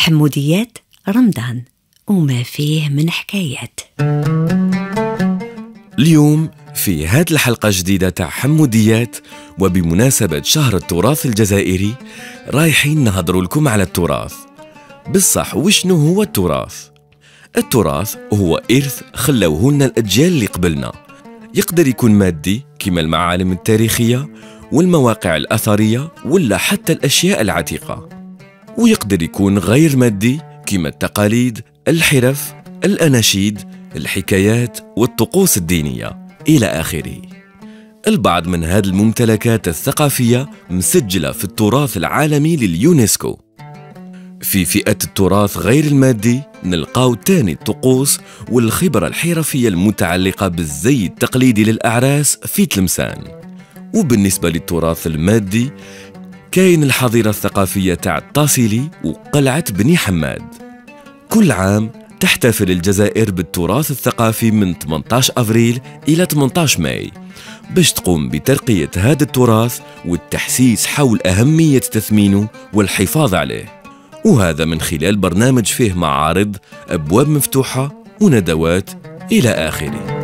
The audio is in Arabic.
حموديات رمضان وما فيه من حكايات. اليوم في هاد الحلقة جديدة تاع حموديات، وبمناسبة شهر التراث الجزائري رايحين نهضروا لكم على التراث. بالصح وشنو هو التراث؟ التراث هو إرث خلوه لنا الأجيال اللي قبلنا. يقدر يكون مادي كما المعالم التاريخية والمواقع الأثرية ولا حتى الأشياء العتيقة، ويقدر يكون غير مادي كما التقاليد، الحرف، الأناشيد، الحكايات والطقوس الدينية إلى آخره. البعض من هذه الممتلكات الثقافية مسجلة في التراث العالمي لليونسكو. في فئة التراث غير المادي نلقاو تاني الطقوس والخبرة الحرفية المتعلقة بالزي التقليدي للأعراس في تلمسان. وبالنسبة للتراث المادي كاين الحظيرة الثقافية تاع الطاسيلي وقلعة بني حماد. كل عام تحتفل الجزائر بالتراث الثقافي من 18 أفريل إلى 18 ماي باش تقوم بترقية هذا التراث والتحسيس حول أهمية تثمينه والحفاظ عليه، وهذا من خلال برنامج فيه معارض، أبواب مفتوحة وندوات إلى آخره.